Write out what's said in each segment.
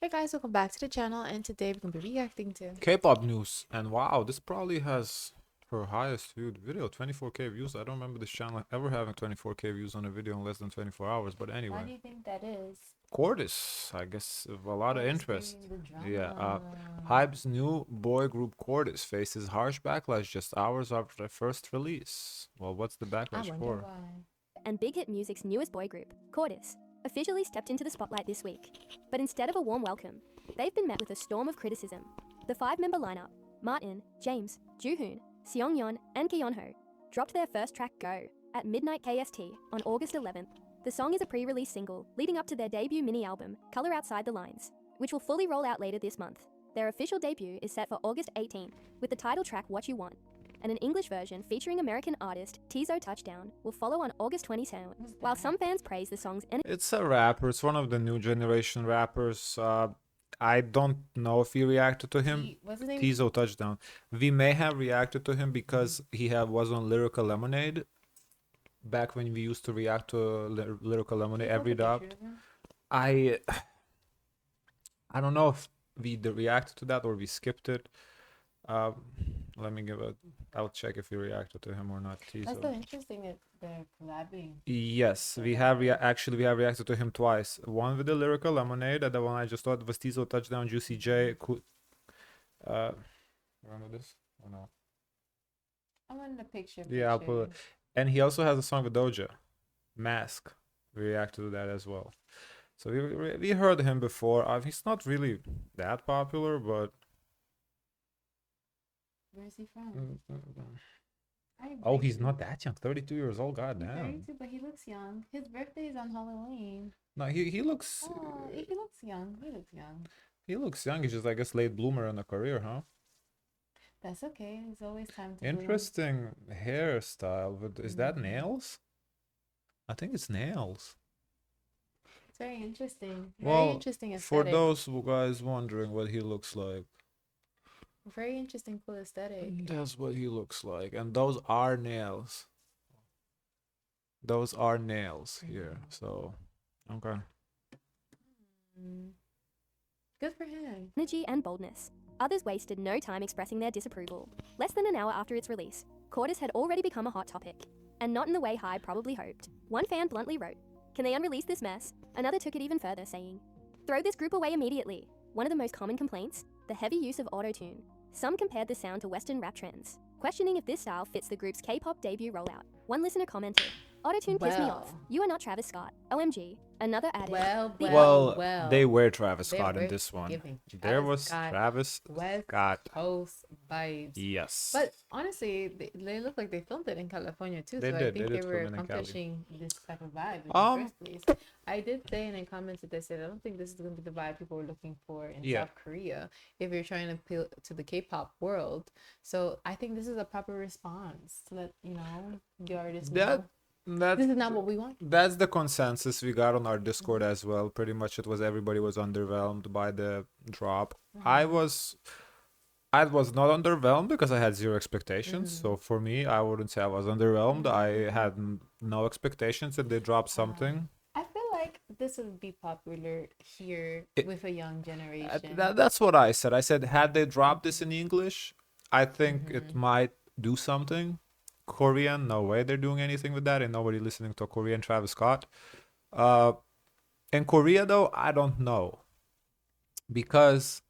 Hey guys, welcome back to the channel, and today we're going to be reacting to K-pop news, and wow, this probably has her highest viewed video, 24k views. I don't remember this channel ever having 24k views on a video in less than 24 hours, but Why anyway. do you think that is? CORTIS, I guess, a lot of interest. The drama. Yeah, Hype's new boy group CORTIS faces harsh backlash just hours after their first release. Well, what's the I backlash wonder for? why. And big hit music's newest boy group, CORTIS, officially stepped into the spotlight this week. But instead of a warm welcome, they've been met with a storm of criticism. The five-member lineup, Martin, James, Joohoon, Seongyeon, and Kyunho, dropped their first track, Go, at midnight KST on August 11th. The song is a pre-release single leading up to their debut mini-album, Color Outside the Lines, which will fully roll out later this month. Their official debut is set for August 18th, with the title track What You Want, and an English version featuring American artist Tizo Touchdown will follow on August 27th. While some fans praise the song's energy, It's a rapper. It's one of the new generation rappers. I don't know if we reacted to him. What's his name? Tizo Touchdown. We may have reacted to him because he was on Lyrical Lemonade back when we used to react to Lyrical Lemonade every dub. I don't know if we reacted to that or we skipped it. Let me give it. I'll check if we reacted to him or not. That's Tizo. so interesting that they're collabing. Yes, we have actually we have reacted to him twice. One with the Lyrical Lemonade, and the one I just thought was Tizo Touchdown, Juicy J. Remember this? Or no? I'm in the picture. Yeah, I'll put it. And he also has a song with Doja, Mask. We reacted to that as well. So we heard him before. He's not really that popular, but Where's he from? Oh, he's not that young. 32 years old. God He's damn. 32, but he looks young. His birthday is on Halloween. No, he looks. Oh, he looks young. He looks young. He looks young. He's just, I guess, late bloomer in a career, huh? That's okay. There's always time to Interesting hairstyle. But is that nails? I think it's nails. It's very interesting. Well, Very interesting for aesthetic. those guys wondering what he looks like, Very interesting, cool aesthetic. that's what he looks like. And those are nails. Those are nails here. So, okay. Good for him. and boldness. Others wasted no time expressing their disapproval. Less than an hour after its release, CORTIS had already become a hot topic, and not in the way Hyde probably hoped. One fan bluntly wrote, "Can they unrelease this mess?" Another took it even further, saying, "Throw this group away immediately." One of the most common complaints, the heavy use of auto-tune. Some compared the sound to Western rap trends, questioning if this style fits the group's K-pop debut rollout. One listener commented, "Auto-tune pissed me off. Well. You are not Travis Scott. OMG." Another added, Well, they were Travis They Scott in were this one. giving There Travis was Scott Travis West Scott. Coast vibes. Yes. But honestly, they look like they filmed it in California too. They So I did. think They they did were film it in Cali. accomplishing this type of vibe in the first place. I did say in the comments that they said I don't think this is going to be the vibe people were looking for in Yeah. South Korea if you're trying to appeal to the K-pop world. So I think this is a proper response to let the artists know this is not what we want. That's the consensus we got on our Discord as well. Pretty much it was everybody was underwhelmed by the drop. I was not underwhelmed because I had zero expectations. So for me, I wouldn't say I was underwhelmed. I had no expectations and they dropped something. I feel like this would be popular here with a young generation. That's what I said. I said had they dropped this in English, I think it might do something. Korean, no way they're doing anything with that, and nobody listening to Korean Travis Scott. In Korea though, I don't know, because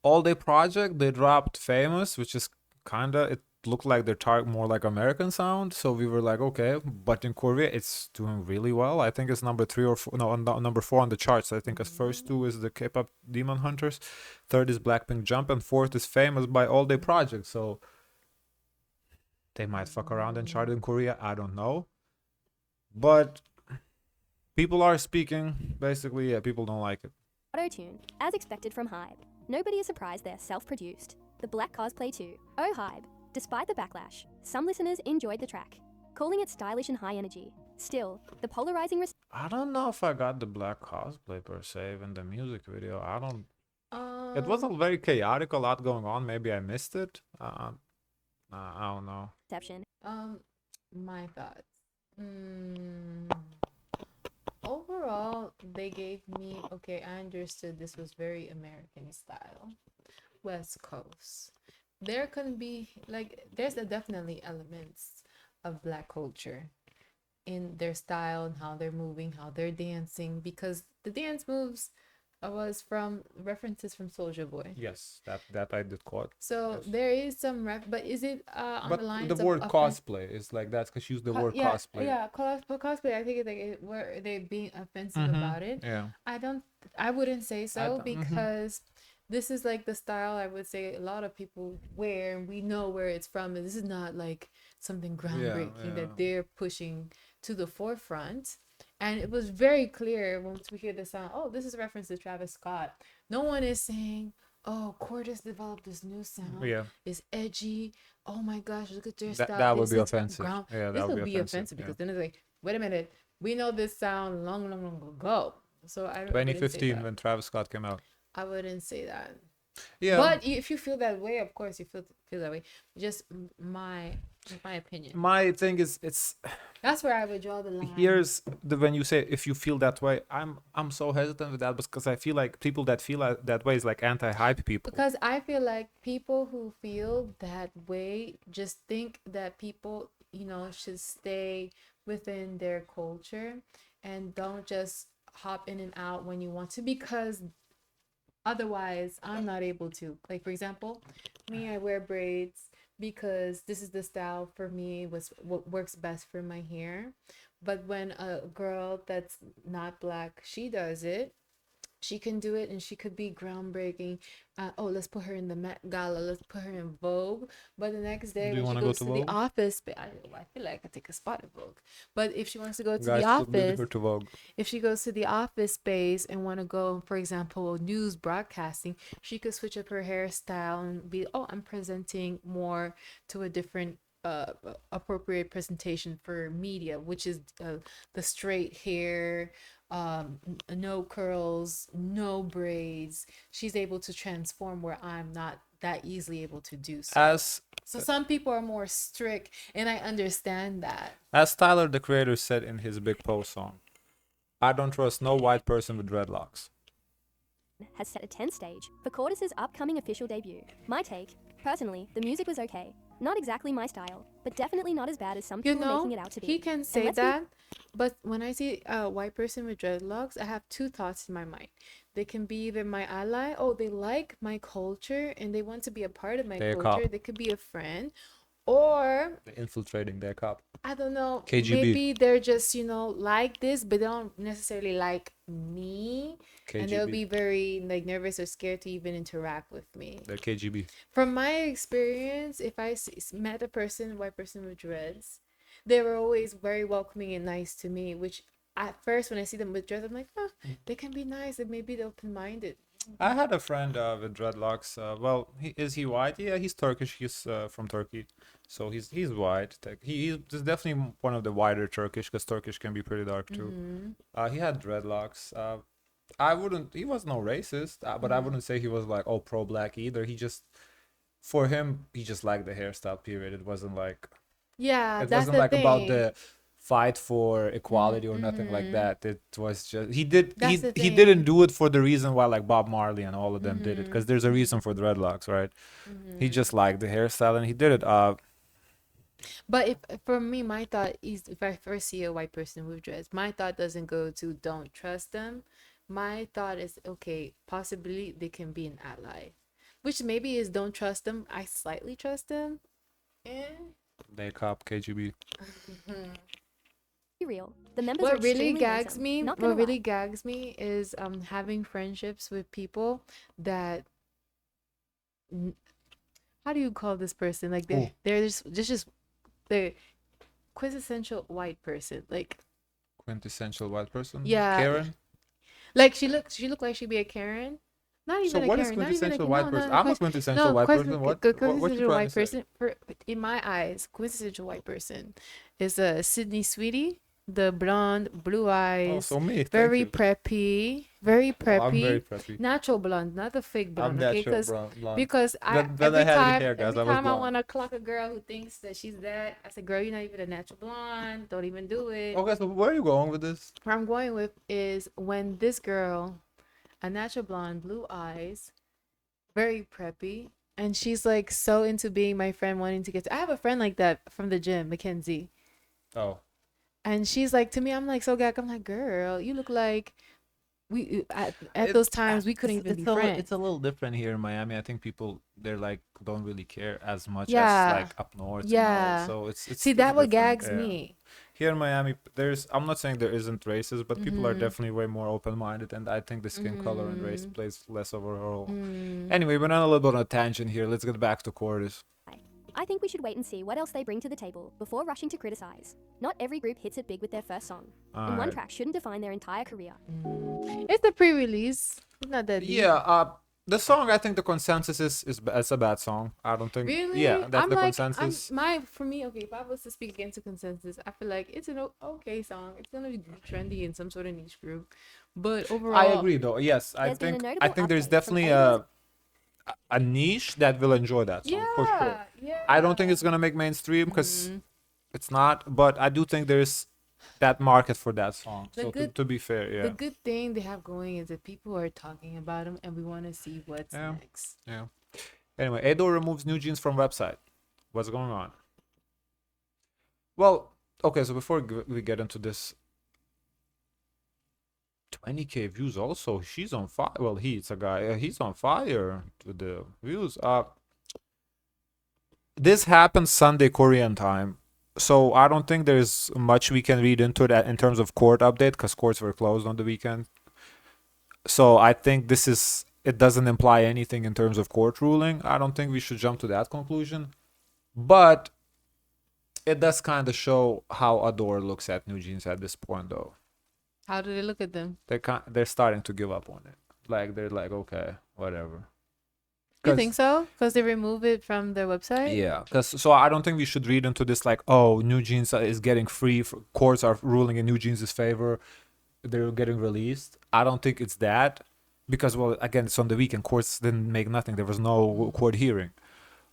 all day project they dropped Famous, which is it looked like they're more like American sound, so we were like, okay, but in Korea it's doing really well. I think it's number 3 or 4, no, number 4 on the charts. I think as first 2 is the K-pop Demon Hunters, third is Blackpink Jump, and fourth is Famous by All Day Project. So they might fuck around and chart in Korea. I don't know. But people are speaking. Basically, yeah, people don't like it. Auto-tune, as expected from Hybe. Nobody is surprised they're self-produced. The Black Cosplay 2, Oh Hybe. Despite the backlash, some listeners enjoyed the track, calling it stylish and high energy. Still, the polarizing I don't know if I got the black cosplay per se in the music video. I don't. It was all very chaotic, a lot going on. Maybe I missed it. I don't know. reception. My thoughts. overall, they gave me, okay, I understood this was very American style, West Coast. There can be, like, there's definitely elements of Black culture in their style and how they're moving, how they're dancing, because the dance moves was from references from Soulja Boy. Yes, that I did quote. So yes. there is some but is it on but the lines the word cosplay is like that's because she used the word yeah, cosplay. Yeah, cosplay. I think it's like were they being offensive about it? Yeah. I wouldn't say so because this is like the style I would say a lot of people wear, and we know where it's from. And this is not like something groundbreaking that they're pushing to the forefront. And it was very clear once we hear the sound, oh, this is a reference to Travis Scott. No one is saying, oh, CORTIS developed this new sound. Yeah. It's edgy. Oh my gosh, look at their style. That would be offensive. Yeah, this would be offensive because then it's like, wait a minute, we know this sound long ago. So I don't. 2015 when Travis Scott came out. I wouldn't say that. Yeah. But if you feel that way, of course you feel that way. Just my opinion. My thing is, it's. That's where I would draw the line. Here's when you say if you feel that way, I'm so hesitant with that because I feel like people that feel that way is like anti-hype people. Because I feel like people who feel that way just think that people, should stay within their culture and don't just hop in and out when you want to, because otherwise I'm not able to. Like, for example, me, I wear braids because this is the style for me, what works best for my hair. But when a girl that's not Black, she does it, she can do it and she could be groundbreaking. Let's put her in the Met Gala, let's put her in Vogue. But the next day when she goes to the office, I feel like I could take a spot in Vogue. But if she wants to go to the office, if she goes to the office space and want to go, for example, news broadcasting, she could switch up her hairstyle and be, I'm presenting more to a different appropriate presentation for media, which is the straight hair, no curls, no braids. She's able to transform where I'm not that easily able to do so. So some people are more strict, and I understand that. As Tyler the Creator said in his Big Post song, I don't trust no white person with dreadlocks. Has set a 10th stage for CORTIS' upcoming official debut. My take, personally, the music was okay. Not exactly my style, but definitely not as bad as some people are making it out to be. He can say that, but when I see a white person with dreadlocks, I have two thoughts in my mind. They can be either my ally, they like my culture and they want to be a part of my culture. They could be a friend, or they're infiltrating their cop. I don't know. KGB. Maybe they're just, like this, but they don't necessarily like me. KGB. And they'll be very nervous or scared to even interact with me. They're KGB. From my experience, if I met a white person with dreads, they were always very welcoming and nice to me, which at first when I see them with dreads, I'm like, they can be nice and maybe they're open-minded. I had a friend with dreadlocks. Is he white? Yeah, he's Turkish. He's from Turkey, so he's white. He's definitely one of the whiter Turkish, because Turkish can be pretty dark too. Mm-hmm. He had dreadlocks. He was no racist, but I wouldn't say he was like pro-Black either. For him, he just liked the hairstyle. Period. It wasn't like it wasn't like thing. About the fight for equality or nothing like that. It was just he didn't do it for the reason why like Bob Marley and all of them did it, because there's a reason for dreadlocks, right? He just liked the hairstyle and he did it. But for me, my thought is, if I first see a white person with dreads, my thought doesn't go to don't trust them. My thought is, okay, possibly they can be an ally, which maybe is don't trust them. I slightly trust them. They cop KGB. Real. The members what really gags me is having friendships with people that, how do you call this person, like they're just the quintessential white person, like quintessential white person. Yeah, Karen. Like she looked like she'd be a Karen. Not even so a what Karen. Is quintessential white person? I'm a quintessential white person. What quintessential white person? In my eyes, quintessential white person is a Sydney Sweetie, the blonde, blue eyes. Oh, so me. Thank Very you. preppy. Very Oh, I'm very preppy. preppy. Natural blonde, not the fake I'm blonde. Okay, natural because blonde. because When I had any hair, guys, every I was time I blonde. want to clock a girl who thinks that she's that, I say, girl, you're not even a natural blonde. Don't even do it. Okay, so where are you going with this? Where I'm going with is when this girl, a natural blonde, blue eyes, very preppy, and she's like so into being my friend, wanting to get to. I have a friend like that from the gym, Mackenzie, Oh. and she's like to me, I'm like so gag. I'm like, girl, you look like we at It- those times we couldn't even be friends. It's a little different here in Miami. I think people they're like don't really care as much as Yeah. like up north. Yeah. So it's See, that what different, gags yeah. me. Here in Miami, I'm not saying there isn't races, but people are Mhm. definitely way more open-minded, and I think the skin color and race Mm. plays less of a role. Mm. Anyway, we're on a little bit on a tangent here. Let's get back to Cordis. I think we should wait and see what else they bring to the table before rushing to criticize. Not every group hits it big with their first song, and one Alright. track shouldn't define their entire career. It's a pre-release. It's not that deep. Yeah, the song I think the consensus is it's a bad song. I don't think. Really? Yeah, that's I'm the like, consensus. for me, okay, if I was to speak against a consensus, I feel like it's an okay song. It's gonna be trendy in some sort of niche group, but overall, I agree though. Yes, There's been a I notable think there's update from definitely Aiden. a niche that will enjoy that song for sure. Yeah. I don't think it's gonna make mainstream because Mhm. it's not, but I do think there's that market for that song. The So good- to be fair, yeah. The good thing they have going is that people are talking about them, and we want to see what's Yeah. next. Yeah. Anyway, Ado removes NewJeans from website. What's going on? Well, okay, so before we get into this, 20K views also. She's on fire. Well, it's a guy. He's on fire with the views. This happened Sunday Korean time. So I don't think there's much we can read into that in terms of court update because courts were closed on the weekend. So I think it doesn't imply anything in terms of court ruling. I don't think we should jump to that conclusion. But it does kind of show how Adore looks at NewJeans at this point, though. How do they look at them? They're starting to give up on it. Like they're like, okay, whatever. You think so? Because they remove it from their website? Yeah, so I don't think we should read into this like, oh, NewJeans is getting free. Courts are ruling in NewJeans' favor. They're getting released. I don't think it's that because, well, again, it's on the weekend. Courts didn't make nothing. There was no court hearing.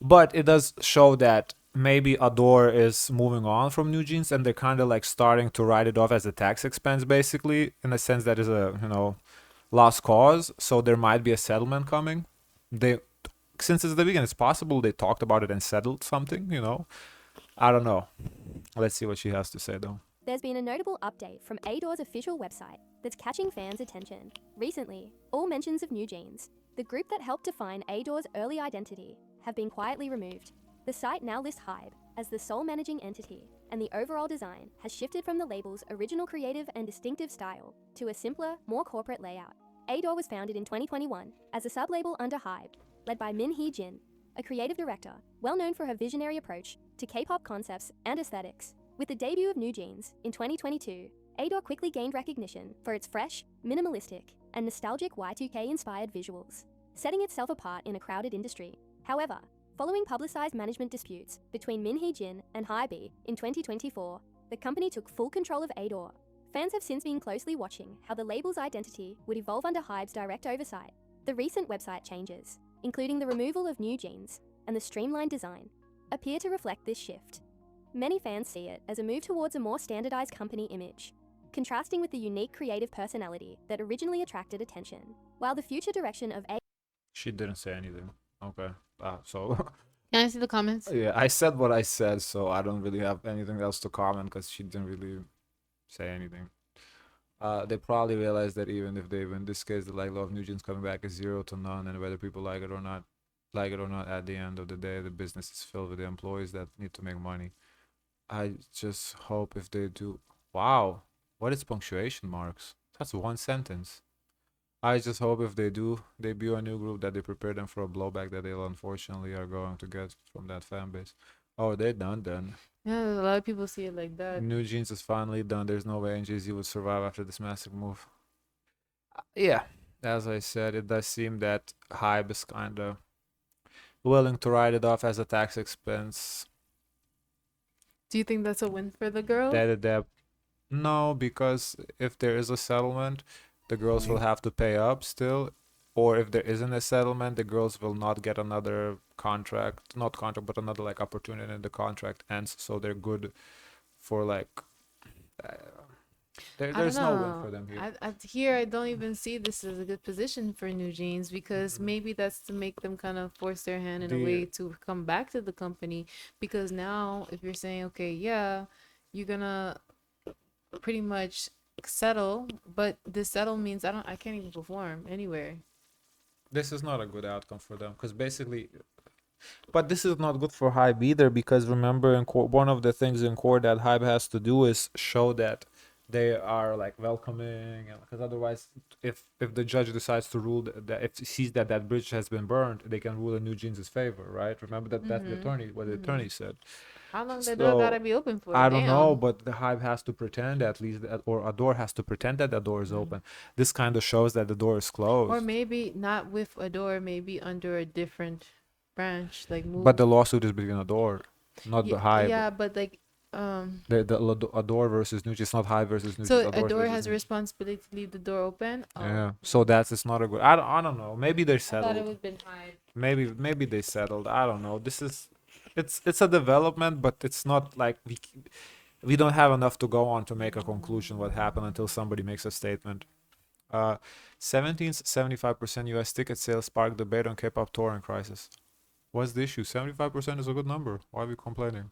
But it does show that maybe Adore is moving on from NewJeans and they're kind of like starting to write it off as a tax expense, basically, in a sense that is a, lost cause. So there might be a settlement coming. Since it's the weekend, it's possible they talked about it and settled something, I don't know. Let's see what she has to say, though. There's been a notable update from Adore's official website that's catching fans' attention. Recently, all mentions of NewJeans, the group that helped define Adore's early identity, have been quietly removed. The site now lists Hybe as the sole managing entity, and the overall design has shifted from the label's original creative and distinctive style to a simpler, more corporate layout. Adore was founded in 2021 as a sub-label under Hybe, led by Min Hee Jin, a creative director well known for her visionary approach to K-pop concepts and aesthetics. With the debut of NewJeans in 2022, Adore quickly gained recognition for its fresh, minimalistic, and nostalgic Y2K-inspired visuals, setting itself apart in a crowded industry. However, following publicized management disputes between Min Hee Jin and Hybe in 2024, the company took full control of Adore. Fans have since been closely watching how the label's identity would evolve under Hybe's direct oversight. The recent website changes, including the removal of NewJeans and the streamlined design, appear to reflect this shift. Many fans see it as a move towards a more standardized company image, contrasting with the unique creative personality that originally attracted attention. While the future direction of She didn't say anything. Okay. So Can I see the comments? yeah, I said what I said, so I don't really have anything else to comment because she didn't really say anything. They probably realized that even if they win this case, the likelihood of NewJeans coming back is 0 to none, and whether people like it or not, at the end of the day, the business is filled with the employees that need to make money. I just hope if they do. Wow, what is punctuation marks? That's one sentence. I just hope if they do debut a new group that they prepare them for a blowback that they'll unfortunately are going to get from that fan base. Oh, they're done then. Yeah, a lot of people see it like that. NewJeans is finally done. There's no way NJZ would survive after this massive move. Yeah, as I said, it does seem that Hybe is kind of willing to write it off as a tax expense. Do you think that's a win for the girl? That No, because if there is a settlement, the girls will have to pay up still. Or if there isn't a settlement, the girls will not get another contract, not contract, but another like opportunity, and the contract ends. So they're good for like, uh, I don't there's no win for know. them here. Here, I don't even see this as a good position for NewJeans because maybe that's to make them kind of force their hand in a The way to come back to the company. Because now, if you're saying, okay, yeah, you're gonna pretty much settle, but this settle means I can't even perform anywhere. This is not a good outcome for them because basically, but this is not good for Hybe either because remember, in court, one of the things in court that Hybe has to do is show that they are like welcoming, because otherwise, if the judge decides to rule that if he sees that that bridge has been burned, they can rule in NewJeans' favor, right? Remember that that's the Mm-hmm. attorney what the Mm-hmm. attorney said. How long the door gotta So be open for? I don't know, Damn. but the Hive has to pretend at least that, or a door has to pretend that the door is Mm. open. This kind of shows that the door is Or closed. maybe not with a door, maybe under a different branch, like But move. the lawsuit is between a door, not Yeah, the Hive. yeah, but like, um, A door versus NewJeans, it's not Hive versus NewJeans, so a a door door versus has a NewJeans. responsibility to leave the door open. Oh, Yeah, so that's it's not a good. I don't know. Maybe they're I thought it settled. would been hide. Maybe they settled. I don't know. This is it's a development, but it's not like we don't have enough to go on to make a conclusion what happened until somebody makes a statement. Uh, 75% US ticket sales sparked debate on K-pop touring crisis. What's the issue? 75% is a good number. Why are we complaining?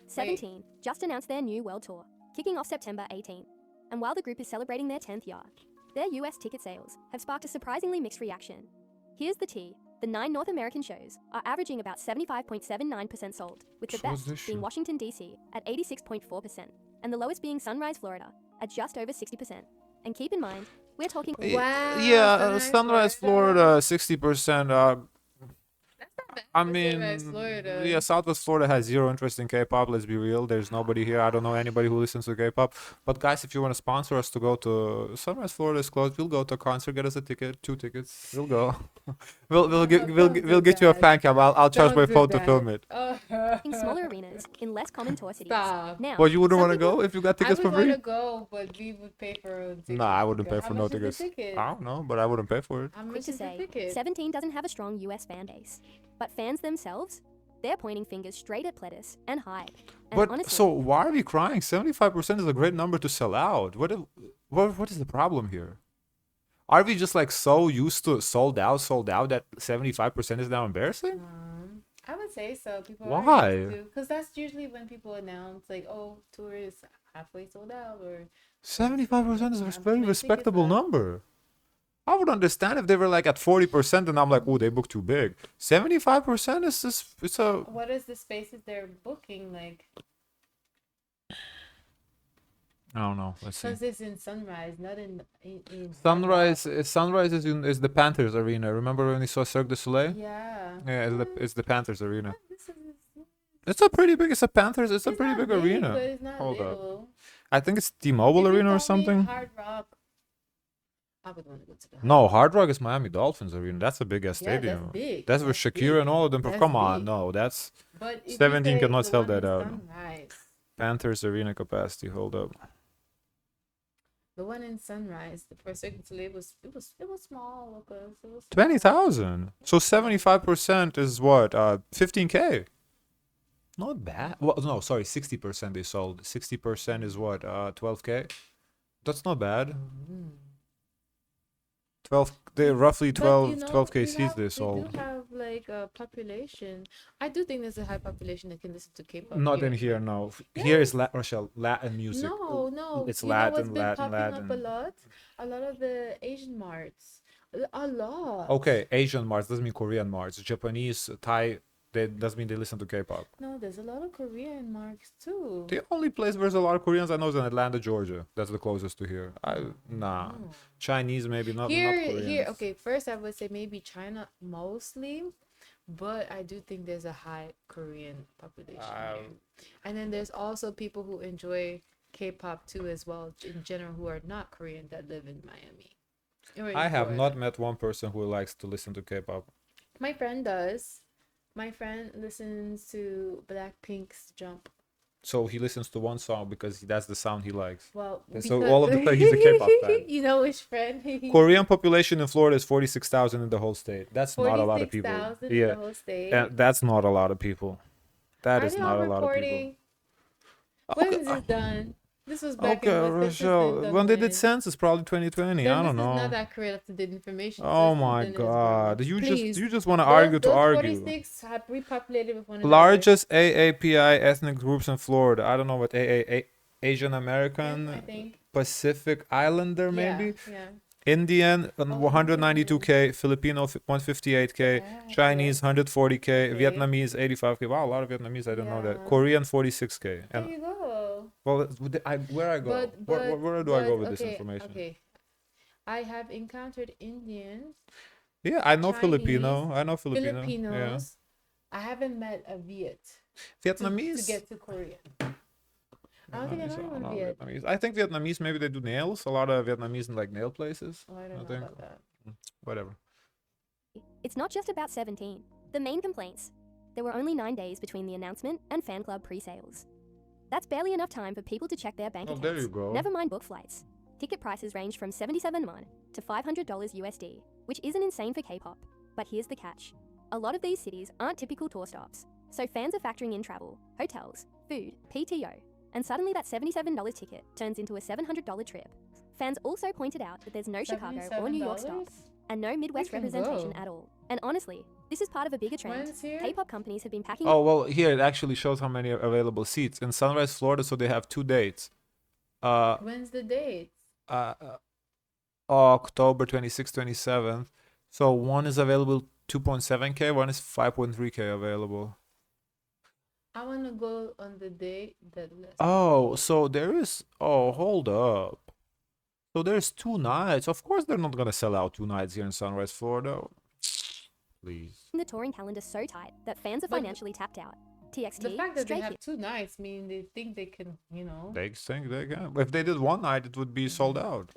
17 just announced their new world tour, kicking off September 18th. And while the group is celebrating their 10th year, their US ticket sales have sparked a surprisingly mixed reaction. Here's the tea. The 9 North American shows are averaging about 75.79% sold, with the So what's best the issue? being Washington, D.C. at 86.4%, and the lowest being Sunrise, Florida at just over 60%. And keep in mind, we're talking Wow, Yeah, Sunrise, Sunrise, Florida. Florida, 60%. That's not bad I for Sunrise, mean, Florida. yeah, Southwest Florida has zero interest in K-pop. Let's be real. There's nobody here. I don't know anybody who listens to K-pop. But guys, if you want to sponsor us to go to Sunrise, Florida is closed. We'll go to a concert. Get us a ticket, 2 tickets. We'll go. We'll get you a fan cam. I'll charge Don't my do phone to that. film it. in smaller arenas in less common tour cities. Stop. Now, Well, you wouldn't some want to people go if you got I tickets would for want free. to go, but we would pay for our own tickets. Nah, I wouldn't to go. pay for How no much is the tickets. ticket? I don't know, but I wouldn't pay for it. How quick much to is the say, ticket? 17 doesn't have a strong US fan base. But fans themselves, they're pointing fingers straight at Pledis and Hybe. And But honestly, so why are we crying? 75% is a great number to sell out. What is the problem here? Are we just like so used to sold out that 75% is now embarrassing? I would say so. People are Why? used to, because that's usually when people announce like, "Oh, tour is halfway sold out," or 75% is a How very many tickets respectable left? number. I would understand if they were like at 40% and I'm like, oh, they booked too big. 75% is just, it's a, what is the spaces they're booking like? I don't know. Let's see. Because it's in Sunrise, not in Sunrise is the Panthers arena. Remember when we saw Cirque du Soleil? Yeah. Yeah, it's the Panthers arena. This is. It's a pretty big. It's a Panthers. It's a It's pretty not big big, arena. but it's not Hold up. little. I think it's T-Mobile If Arena or you told me something. Hard Rock, I would want to go to the No, Hard Rock is Miami Dolphins arena. That's a big ass Yeah, stadium. that's big. That's where That's Shakira big. and all of them. That's Come on, big. no, that's But if 17 you say cannot the sell one that in out. Sunrise, Panthers arena capacity. Hold up. the one in Sunrise, the first Cirque du Soleil was small, Lucas. It was small. 20,000. So 75% is what? 15K. Not bad. Well, no, sorry, 60% they sold. 60% is what? 12K. That's not bad. 12. They roughly But 12K we seats they do sold. have like a population. I do think there's a high population that can listen to K-pop. Not here. in here, no. Here is Rochelle, Latin music. No. It's You know what's Latin, been popping up a Latin. lot? A lot of the Asian marts. A lot. Okay, Asian Mars doesn't mean Korean Mars. Japanese, Thai, that doesn't mean they listen to K-pop. No, there's a lot of Korean marks too. The only place where there's a lot of Koreans I know is in Atlanta, Georgia. That's the closest to here. Nah. Oh. Chinese maybe not Here, Koreans. okay. First, I would say maybe China mostly, but I do think there's a high Korean population here. And then there's also people who enjoy K-pop too, as well, in general, who are not Korean that live in Miami. Or in I have Florida. not met one person who likes to listen to K-pop. My friend does. My friend listens to Blackpink's Jump. So he listens to one song because that's the sound he likes. Well, And so all of the time he's a K-pop fan. You know which friend? Korean population in Florida is 46,000 in the whole state. That's not a lot of people. 46,000 Yeah, in the whole state. and that's not a lot of people. That Are is they not all a lot of people. recording? When Okay, is this done? This was back okay, in what this has been Rochelle. done When they did when? census, probably 2020. Then I don't this is know. not accurate up to date information. Oh System my then is, bro. God! Please. You just want to argue to Those argue. 46 have repopulated with one another. Largest AAPI ethnic groups in Florida. I don't know what Asian Yeah, American, I think. Pacific Islander maybe. Yeah. Indian 192k, Filipino 158k, Yeah, Chinese 140k, Okay. Vietnamese 85k. Wow, a lot of Vietnamese. I didn't know that. Yeah. Korean 46k. There And you go. well, where I go? Where do I go with this okay, information? Okay. I have encountered Indians, Yeah, I know Chinese, Filipino. I know Filipino. Filipinos. Yeah. I haven't met a Viet Vietnamese. to get to Korea. I don't think I know anyone Viet. Vietnamese. I think Vietnamese, maybe they do nails. A lot of Vietnamese in like nail places. Oh, I don't know think. about that. Whatever. It's not just about 17. The main complaints. There were only 9 days between the announcement and fan club pre-sales. That's barely enough time for people to check their bank Oh, accounts. there you go. Never mind book flights. Ticket prices range from 77 won to $500 USD, which isn't insane for K-pop. But here's the catch. A lot of these cities aren't typical tour stops, so fans are factoring in travel, hotels, food, PTO, and suddenly that $77 ticket turns into a $700 trip. Fans also pointed out that there's no Chicago or New York stop, and no Midwest can representation go. at all. And honestly, this is part of a bigger trend. When's here? K-pop companies have been packing Oh well, here it actually shows how many available seats in Sunrise, Florida. So they have 2 dates. When's the date? October 26th, 27th. So one is available 2.7k, one is 5.3k available. I want to go on the date that. Oh, so there is. Oh, hold up. So there's 2 nights. Of course, they're not gonna sell out 2 nights here in Sunrise, Florida. Please. the touring calendar so tight that fans are But financially tapped out. TXT, The fact that Stray they have Kids, 2 nights mean they think they can, you know. They think they can. If they did one night, it would be sold out.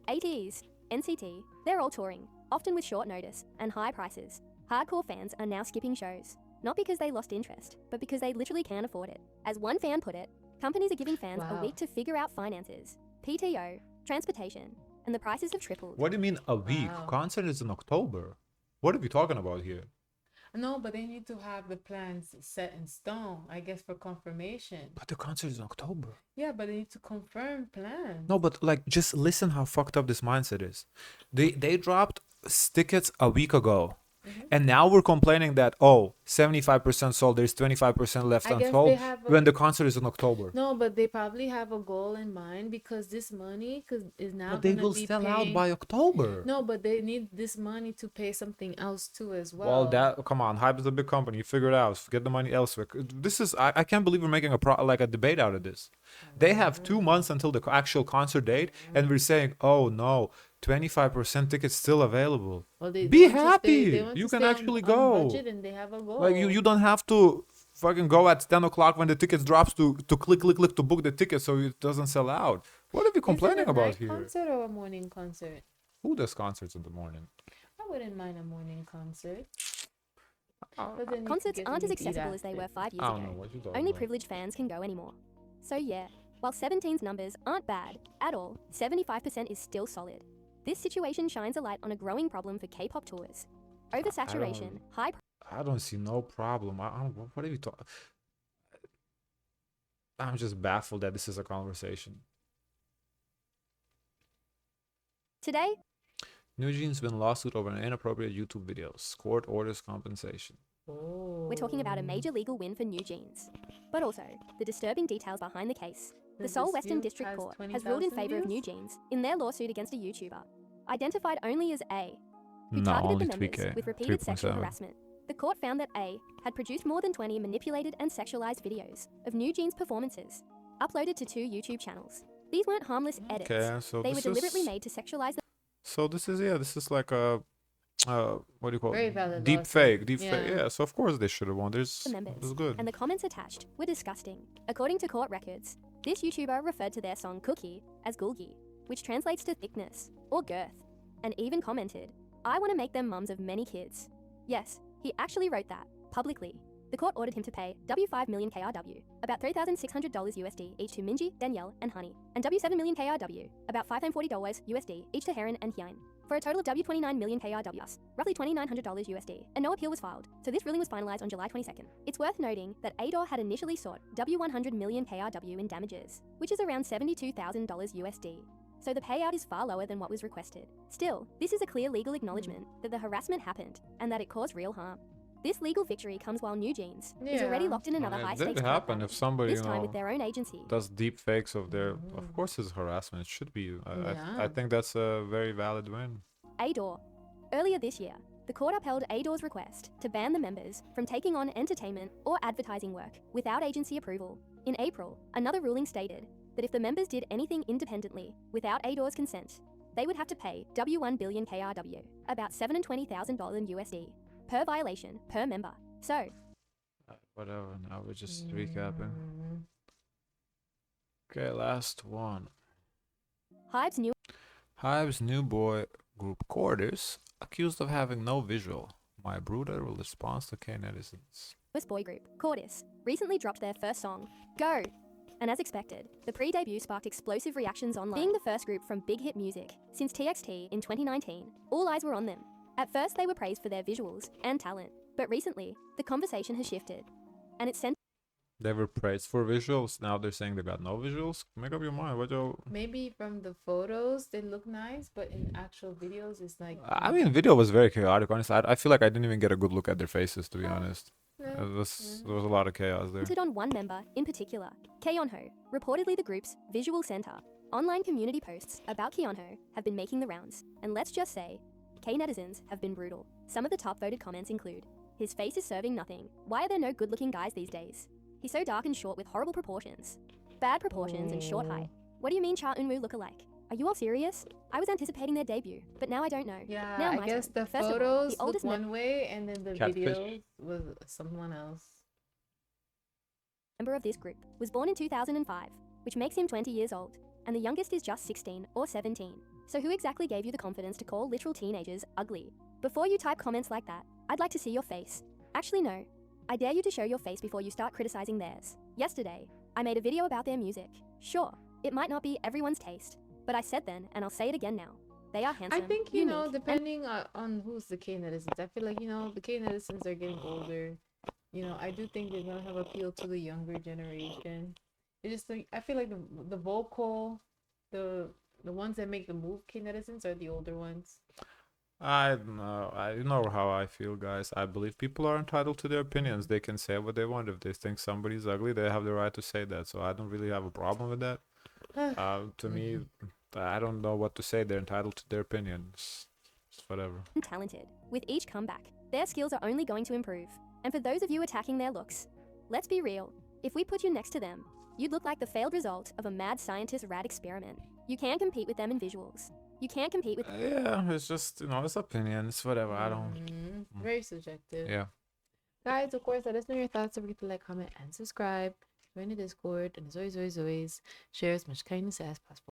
ATEs, NCT, they're all touring, often with short notice and high prices. Hardcore fans are now skipping shows, not because they lost interest, but because they literally can't afford it. As one fan put it, companies are giving fans a Wow. week to figure out finances, PTO, transportation, and the prices have tripled. What do you mean a week? Wow. Concert is in October. What are we talking about here? No, but they need to have the plans set in stone, I guess, for confirmation. But the concert is in October. Yeah, but they need to confirm plans. No, but like, just listen how fucked up this mindset is. They dropped tickets a week ago, and now we're complaining that 75% sold. There's 25% left I guess unsold they have a- when the concert is in October. No, but they probably have a goal in mind because this money is now. But they gonna will be sell out paying- by October. No, but they need this money to pay something else too as well. Well, that come on, Hype is a big company. You figure it out. Get the money elsewhere. This is I can't believe we're making a debate out of this. They have 2 months until the actual concert date, and we're saying, oh no, 25% tickets still available. Well, they Be want to happy. they want You to can stay on- actually on go. budget and they have a goal. Like you don't have to fucking go at 10 o'clock when the tickets drops to click to book the ticket so it doesn't sell out. What are we Is it complaining a about night here? concert or a morning concert? Who does concerts in the morning? I wouldn't mind a morning concert. But then you Concerts get aren't as something to eat accessible as they after. were 5 years I don't know ago. what you're talking Only about. privileged fans can go anymore. So yeah, while 17's numbers aren't bad at all, 75% is still solid. This situation shines a light on a growing problem for K-pop tours. Oversaturation, high I don't see no problem. I don't, what are you talking? I'm just baffled that this is a conversation. Today, NewJeans win lawsuit over an inappropriate YouTube video. Court orders compensation. we're talking about a major legal win for NewJeans. But also, the disturbing details behind the case. The The Seoul Western dispute District has Court has ruled in 20,000 favor of views? NewJeans in their lawsuit against a YouTuber, identified only as A, who No, targeted only the members 3K. with repeated sexual 3.7. harassment. The court found that A had produced more than 20 manipulated and sexualized videos of NewJeans' performances, uploaded to 2 YouTube channels. These weren't harmless edits. Okay, so They were this deliberately is made to sexualize the so this is like a what do you call Very it? valid Deep lawsuit. fake. Yeah. Yeah, so of course they should have won. This members, is good. and the comments attached were disgusting. According to court records, this YouTuber referred to their song Cookie as Gulgi, which translates to thickness or girth, and even commented, "I want to make them mums of many kids." Yes, he actually wrote that, publicly. the court ordered him to pay W5 million KRW, about $3,600 USD each to Minji, Danielle, and Honey, and W7 million KRW, about $540 USD each to Heron and Hyein, for a total of W29 million KRW, roughly $2,900 USD, and no appeal was filed, so this ruling was finalized on July 22nd. It's worth noting that Ador had initially sought W100 million KRW in damages, which is around $72,000 USD. So the payout is far lower than what was requested. Still, this is a clear legal acknowledgement that the harassment happened and that it caused real harm. This legal victory comes while NewJeans is already locked in another It high-stakes did happen if somebody, this time with their own agency. does deep fakes of their. Of course, it's harassment. It should be. I think that's a very valid win. Ador. Earlier this year, the court upheld Ador's request to ban the members from taking on entertainment or advertising work without agency approval. In April, another ruling stated that if the members did anything independently without Ador's consent, they would have to pay W1 billion KRW, about $720,000 USD, per violation per member. So, Whatever. Now we're just recapping. Okay, last one. Hive's new boy group CORTIS accused of having no visual. My brutal response to K-netizens. newest boy group, CORTIS, recently dropped their first song, Go! And as expected, the pre-debut sparked explosive reactions online. Being the first group from Big Hit Music since TXT in 2019, all eyes were on them. At first, they were praised for their visuals and talent, but recently, the conversation has shifted, and it's centered. They were praised for visuals. Now they're saying they got no visuals. Make up your mind. What you? Maybe from the photos they look nice, but in actual videos it's like. I mean, video was very chaotic. Honestly, I feel like I didn't even get a good look at their faces. To be honest, there was a lot of chaos there. Centered on one member in particular, Keonho, reportedly the group's visual center. Online community posts about Keonho have been making the rounds, and let's just say, K-netizens have been brutal. Some of the top voted comments include, his face is serving nothing. Why are there no good-looking guys these days? He's so dark and short with horrible proportions. Bad proportions and short height. What do you mean Cha Eun-woo look alike? Are you all serious? I was anticipating their debut, but now I don't know. Yeah, now I guess the First of all, photos the look oldest one way, and then the Catfish. videos was someone else. member of this group was born in 2005, which makes him 20 years old, and the youngest is just 16 or 17. So who exactly gave you the confidence to call literal teenagers ugly? Before you type comments like that, I'd like to see your face. Actually, no. I dare you to show your face before you start criticizing theirs. Yesterday, I made a video about their music. Sure, it might not be everyone's taste, but I said then, and I'll say it again now. They are handsome. I think, unique, depending on who's the K-netizens, I feel like, the K-netizens are getting older. I do think they're gonna have appeal to the younger generation. It just like I feel like the vocal, the ones that make the move K-netizens are the older ones. I don't know. I know how I feel, guys. I believe people are entitled to their opinions. They can say what they want. If they think somebody's ugly, they have the right to say that. So I don't really have a problem with that. To me, I don't know what to say. They're entitled to their opinions. It's whatever. talented. With each comeback, their skills are only going to improve. And for those of you attacking their looks, let's be real. If we put you next to them, you'd look like the failed result of a mad scientist rad experiment. You can compete with them in visuals. You can't compete with Yeah, it's just, it's opinions. Whatever. I don't. Very subjective. Yeah. Guys, of course, let us know your thoughts. Don't forget to like, comment, and subscribe. Join the Discord. And as always, share as much kindness as possible.